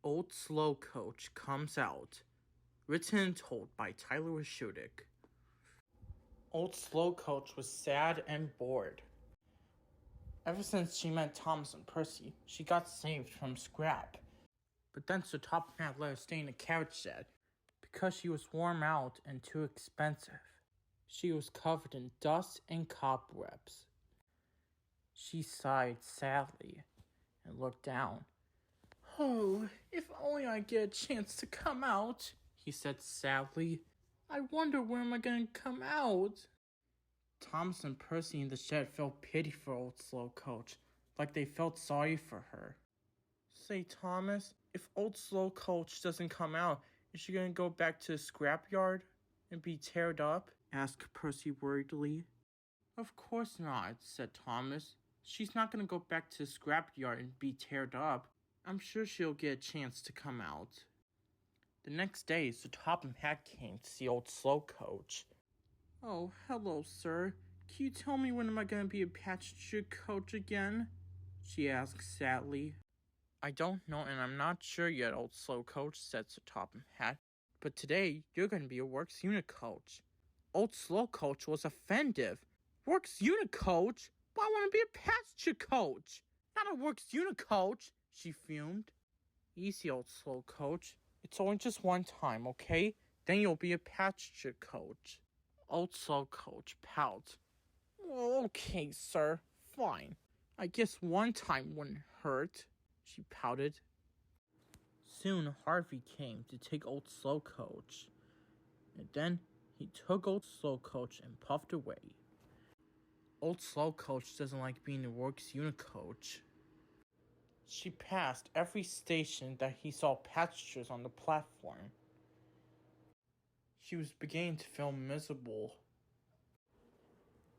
Old Slow Coach Comes Out. Written and told by Tyler Washudik. Old Slow Coach was sad and bored. Ever since she met Thomas and Percy, she got saved from Scrap. But then Sir Topham Hatt let her stay in the carriage shed because she was worn out and too expensive. She was covered in dust and cobwebs. She sighed sadly and looked down. "Oh, if only I get a chance to come out," he said sadly. "I wonder where am I going to come out?" Thomas and Percy in the shed felt pity for Old Slow Coach, like they felt sorry for her. "Say, Thomas, if Old Slow Coach doesn't come out, is she going to go back to the scrapyard and be teared up?" asked Percy worriedly. "Of course not," said Thomas. "She's not going to go back to the scrapyard and be teared up. I'm sure she'll get a chance to come out." The next day, Sir Topham Hatt came to see Old Slow Coach. "Oh, hello, sir. Can you tell me when am I going to be a passenger coach again?" she asked sadly. "I don't know, and I'm not sure yet, Old Slow Coach," said Sir Topham Hatt. "But today, you're going to be a Works Unit Coach." Old Slow Coach was offended. "Works Unit Coach? But I want to be a passenger coach, not a Works Unit Coach," she fumed. "Easy, Old Slow Coach. It's only just one time, okay? Then you'll be a passenger coach." Old Slow Coach pouted. "Well, okay, sir. Fine. I guess one time wouldn't hurt," she pouted. Soon Harvey came to take Old Slow Coach, and then he took Old Slow Coach and puffed away. Old Slow Coach doesn't like being a Works Unit Coach. She passed every station that he saw passengers on the platform. She was beginning to feel miserable.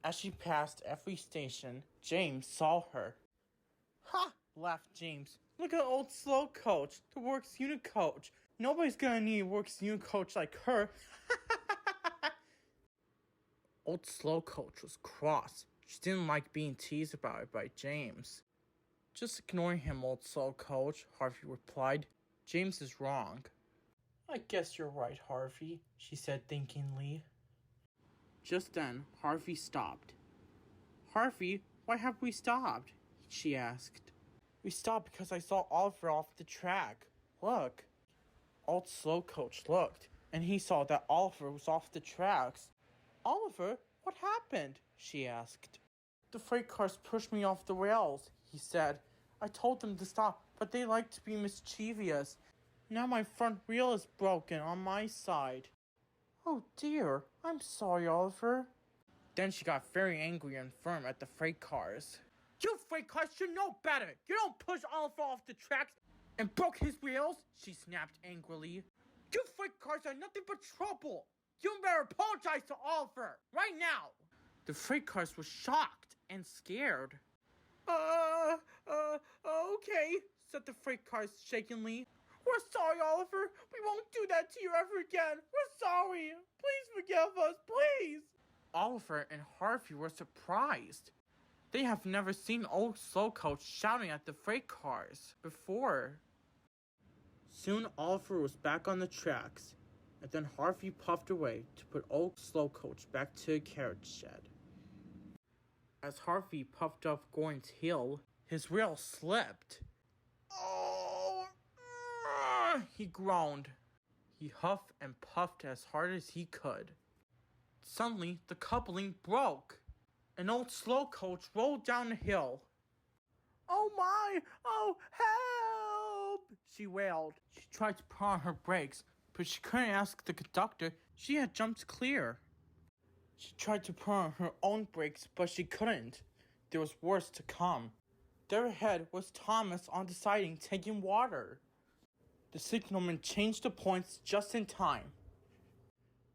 As she passed every station, James saw her. "Ha!" laughed James. "Look at Old Slow Coach, the Works Unit Coach. Nobody's gonna need a Works Unit Coach like her." Old Slow Coach was cross. She didn't like being teased about it by James. "Just ignore him, Old Slow Coach," Harvey replied. "James is wrong." "I guess you're right, Harvey," she said thinkingly. Just then, Harvey stopped. "Harvey, why have we stopped?" she asked. "We stopped because I saw Oliver off the track. Look." Old Slow Coach looked, and he saw that Oliver was off the tracks. "Oliver, what happened?" she asked. "The freight cars pushed me off the rails," he said. "I told them to stop, but they like to be mischievous. Now my front wheel is broken on my side." "Oh dear, I'm sorry, Oliver." Then she got very angry and firm at the freight cars. "You freight cars should know better! You don't push Oliver off the tracks and broke his wheels!" she snapped angrily. "You freight cars are nothing but trouble! You better apologize to Oliver, right now!" The freight cars were shocked and scared. Okay," said the freight cars shakingly. "We're sorry, Oliver. We won't do that to you ever again. We're sorry. Please forgive us, please." Oliver and Harvey were surprised. They have never seen Old Slow Coach shouting at the freight cars before. Soon Oliver was back on the tracks, and then Harvey puffed away to put Old Slow Coach back to the carriage shed. As Harvey puffed up Gordon's hill, his wheel slipped. "Oh!" he groaned. He huffed and puffed as hard as he could. Suddenly, the coupling broke. An Old Slow Coach rolled down the hill. "Oh my! Oh, help!" she wailed. She tried to put on her brakes, but she couldn't ask the conductor. She had jumped clear. She tried to put on her own brakes, but she couldn't. There was worse to come. There ahead was Thomas on the siding taking water. The signalman changed the points just in time.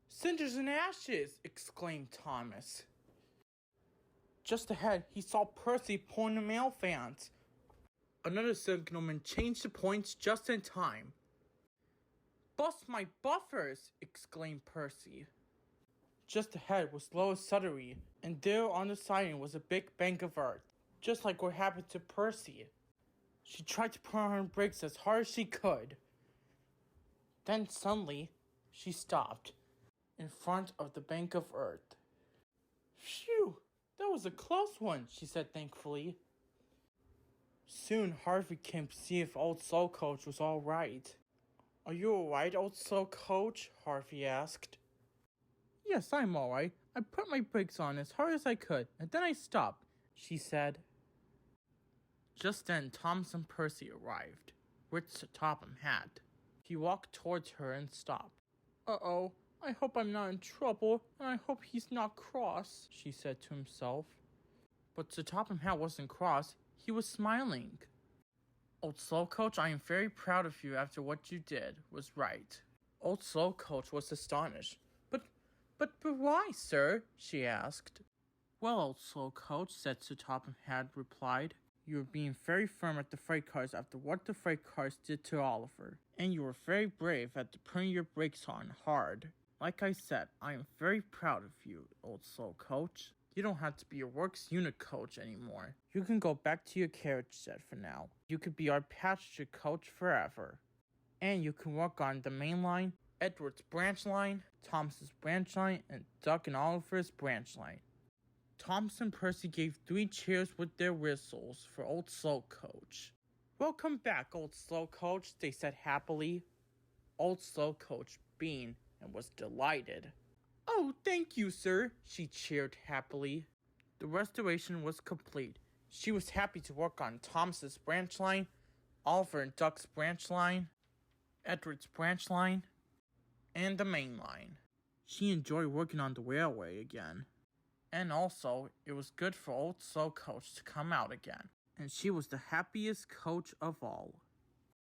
"Cinders and ashes!" exclaimed Thomas. Just ahead, he saw Percy pulling the mail fans. Another signalman changed the points just in time. "Bust my buffers!" exclaimed Percy. Just ahead was Lois Suttery, and there on the siding was a big bank of earth, just like what happened to Percy. She tried to put on her brakes as hard as she could. Then suddenly, she stopped in front of the bank of earth. Phew, that was a close one, she said thankfully. Soon Harvey came to see if Old Slow Coach was all right. Are you alright, Old Slow Coach? Harvey asked. Yes, I'm alright. I put my brakes on as hard as I could, and then I stopped, she said. Just then, Thompson Percy arrived, which Topham had. He walked towards her and stopped. Uh-oh, I hope I'm not in trouble, and I hope he's not cross, she said to himself. But Sir Topham Hatt wasn't cross, he was smiling. Old Slow Coach, I am very proud of you after what you did was right. Old Slow Coach was astonished. But why, sir? She asked. Well, Old Slow Coach, said Sir Topham Hatt replied. You were being very firm at the freight cars after what the freight cars did to Oliver. And you were very brave at putting your brakes on hard. Like I said, I am very proud of you, Old Slow Coach. You don't have to be a works unit coach anymore. You can go back to your carriage set for now. You could be our passenger coach forever. And you can work on the main line, Edward's branch line, Thomas's branch line, and Duck and Oliver's branch line. Thompson Percy gave 3 cheers with their whistles for Old Slow Coach. Welcome back, Old Slow Coach, they said happily. Old Slow Coach beamed and was delighted. Oh, thank you, sir, she cheered happily. The restoration was complete. She was happy to work on Thomas's branch line, Oliver and Duck's branch line, Edward's branch line, and the main line. She enjoyed working on the railway again. And also, it was good for Old Slow Coach to come out again. And she was the happiest coach of all.